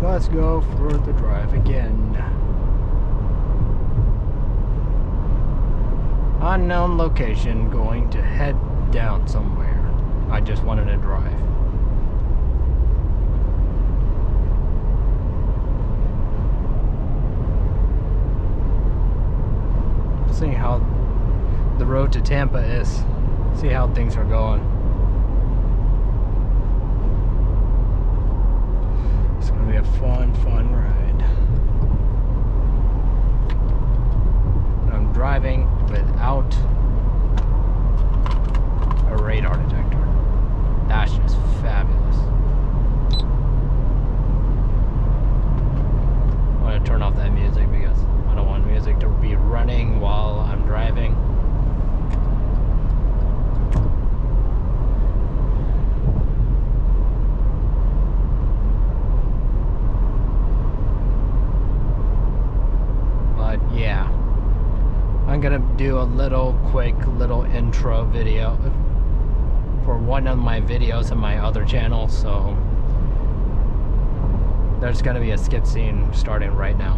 Let's go for the drive again. Unknown location, going to head down somewhere. I just wanted to drive. See how the road to Tampa is. See how things are going. It's gonna be a fun ride. I'm driving without a radar detector. That's just fabulous. I want to turn off that music because I don't want music to be running while I'm driving. Yeah, I'm gonna do a quick little intro video for one of my videos on my other channel, so there's gonna be a skip scene starting right now.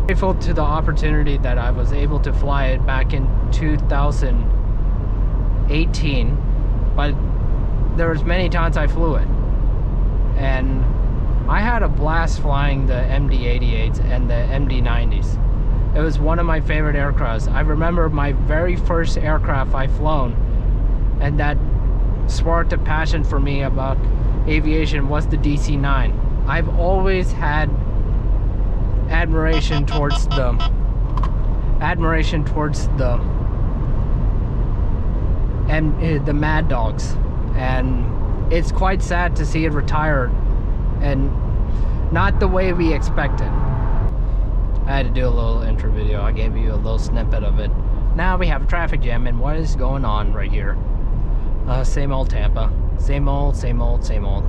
Grateful to the opportunity that I was able to fly it back in 2018, but there was many times I flew it, and I had a blast flying the MD-88s and the MD-90s. It was one of my favorite aircrafts. I remember my very first aircraft I flown, and that sparked a passion for me about aviation, was the DC-9. I've always had admiration towards the Mad Dogs, and it's quite sad to see it retired, and not the way we expected. I had to do a little intro video. I gave you a little snippet of it. Now we have a traffic jam, and what is going on right here? Same old Tampa. Same old, same old, same old.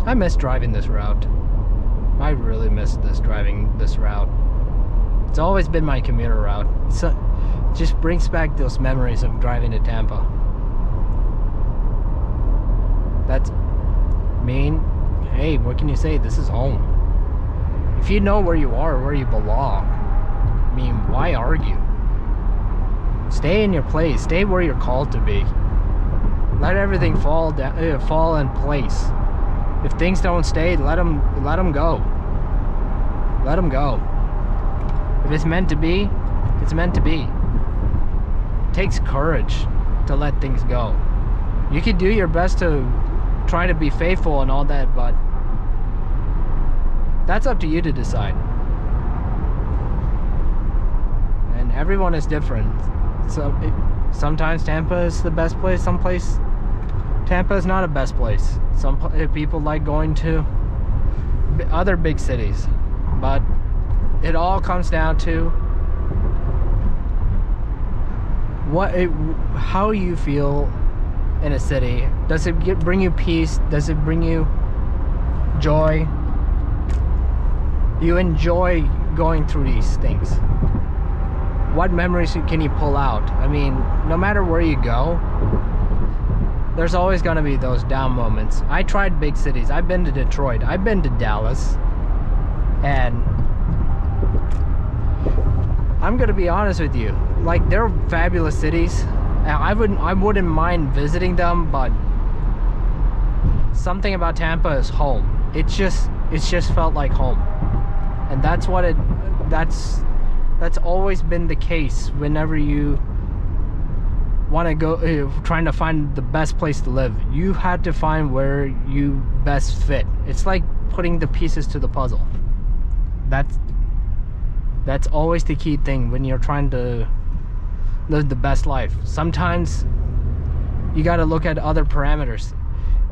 I miss driving this route. I really miss driving this route. It's always been my commuter route. So it just brings back those memories of driving to Tampa. That's mean. Hey, what can you say? This is home. If you know where you are, where you belong, I mean, why argue? Stay in your place. Stay where you're called to be. Let everything fall in place. If things don't stay, let them go. Let them go. If it's meant to be, it's meant to be. It takes courage to let things go. You can do your best to try to be faithful and all that, but that's up to you to decide. And everyone is different. So sometimes Tampa is the best place. Someplace Tampa is not a best place. Some people like going to other big cities, but it all comes down to how you feel in a city. Does it bring you peace? Does it bring you joy? Do you enjoy going through these things? What memories can you pull out? I mean, no matter where you go, there's always going to be those down moments. I tried big cities. I've been to Detroit. I've been to Dallas. And I'm going to be honest with you. Like, they're fabulous cities. I wouldn't mind visiting them, but something about Tampa is home. It's just felt like home. And that's always been the case whenever you want to go trying to find the best place to live. You had to find where you best fit. It's like putting the pieces to the puzzle. That's always the key thing when you're trying to live the best life. Sometimes you got to look at other parameters.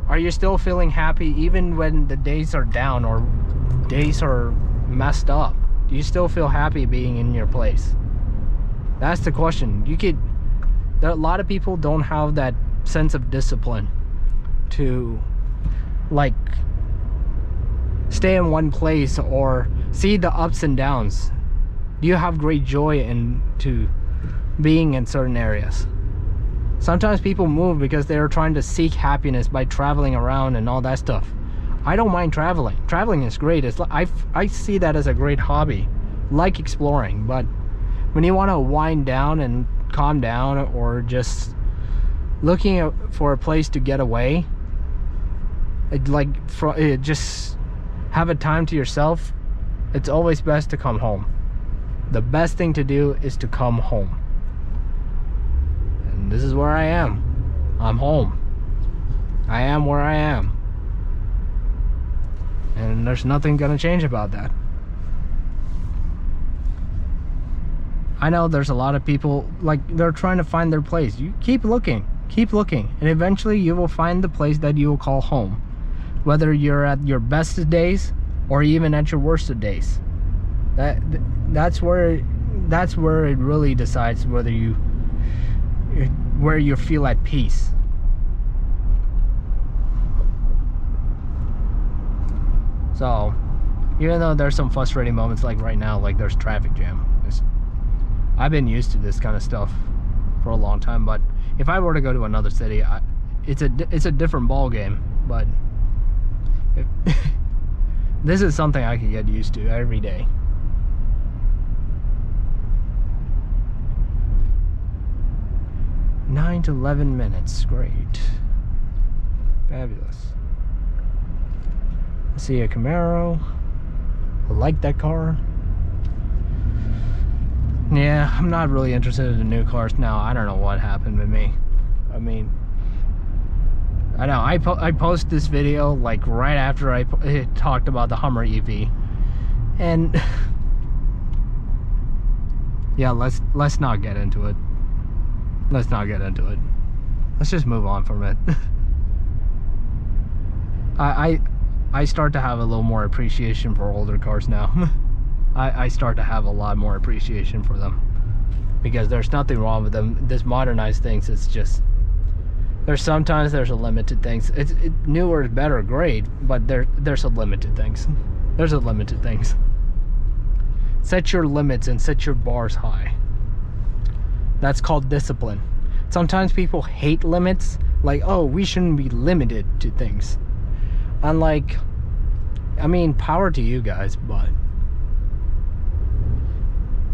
Are you still feeling happy even when the days are down or days are messed up? Do you still feel happy being in your place? That's the question. A lot of people don't have that sense of discipline to like stay in one place or see the ups and downs. Do you have great joy into being in certain areas? Sometimes people move because they're trying to seek happiness by traveling around and all that stuff. I don't mind traveling. Traveling is great. I see that as a great hobby, like exploring. But when you want to wind down and calm down, or just looking for a place to get away, just have a time to yourself, it's always best to come home. The best thing to do is to come home. And this is where I am. I'm home. I am where I am. And there's nothing gonna change about that. I know there's a lot of people, like, they're trying to find their place. You keep looking, and eventually you will find the place that you will call home. Whether you're at your best days or even at your worst of days. That's where it really decides where you feel at peace. So, even though there's some frustrating moments like right now, like there's traffic jam. I've been used to this kind of stuff for a long time, but if I were to go to another city, it's a different ball game. But this is something I can get used to every day. Nine to 11 minutes, great, fabulous. I see a Camaro. I like that car. Yeah, I'm not really interested in new cars now. I don't know what happened with me. I mean, I know I posted this video like right after I talked about the Hummer EV, and yeah, let's not get into it. Let's not get into it. Let's just move on from it. I start to have a little more appreciation for older cars now. I start to have a lot more appreciation for them, because there's nothing wrong with them. This modernized things, it's just, sometimes there's a limit to things. Newer is better, great, but there's a limit to things. There's a limit to things. Set your limits and set your bars high. That's called discipline. Sometimes people hate limits, like, oh, we shouldn't be limited to things. Unlike, I mean, power to you guys, but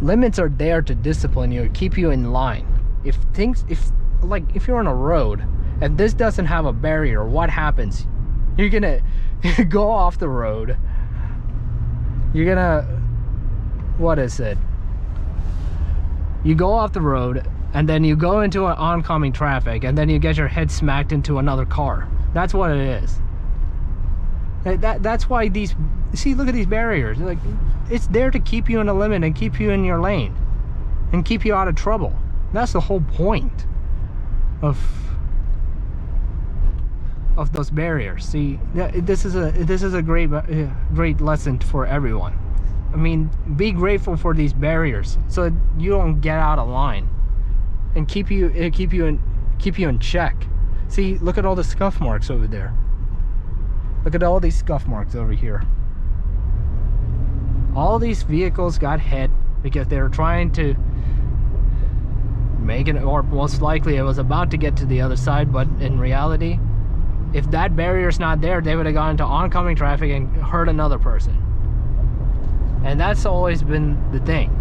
limits are there to discipline you, keep you in line. If you're on a road and this doesn't have a barrier, what happens? You're gonna go off the road. You're gonna, what is it? You go off the road and then you go into an oncoming traffic, and then you get your head smacked into another car. That's what it is. That's why these, see, look at these barriers. Like, it's there to keep you in a limit and keep you in your lane and keep you out of trouble. That's the whole point of those barriers. See, this is a great lesson for everyone. I mean, be grateful for these barriers so you don't get out of line, and keep you in check. See, look at all the scuff marks over there. Look at all these scuff marks over here. All these vehicles got hit because they were trying to make it, or most likely it was about to get to the other side, but in reality, if that barrier's not there, they would have gone into oncoming traffic and hurt another person. And that's always been the thing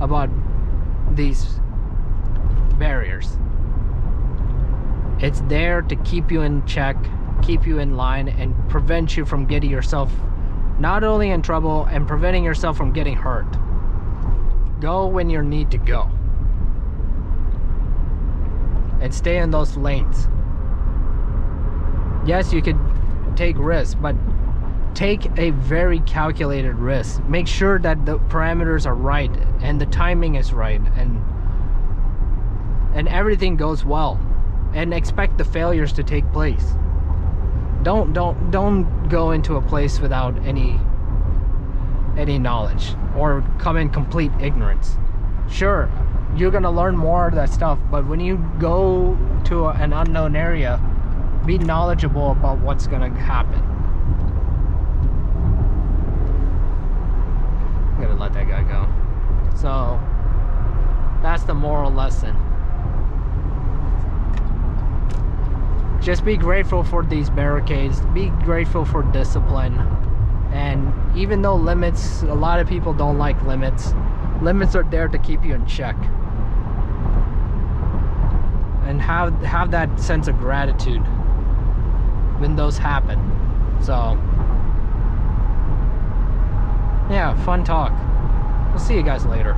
about these barriers. It's there to keep you in check, keep you in line, and prevent you from getting yourself not only in trouble and preventing yourself from getting hurt. Go when you need to go and stay in those lanes. Yes, you could take risks, but take a very calculated risk. Make sure that the parameters are right and the timing is right, and everything goes well. and expect the failures to take place. Don't go into a place without any knowledge or come in complete ignorance. Sure, you're gonna learn more of that stuff, but when you go to an unknown area, be knowledgeable about what's gonna happen. I'm gonna let that guy go. So that's the moral lesson. Just be grateful for these barricades, be grateful for discipline. And even though limits, a lot of people don't like limits, limits are there to keep you in check. And have that sense of gratitude when those happen. So yeah, fun talk. We'll see you guys later.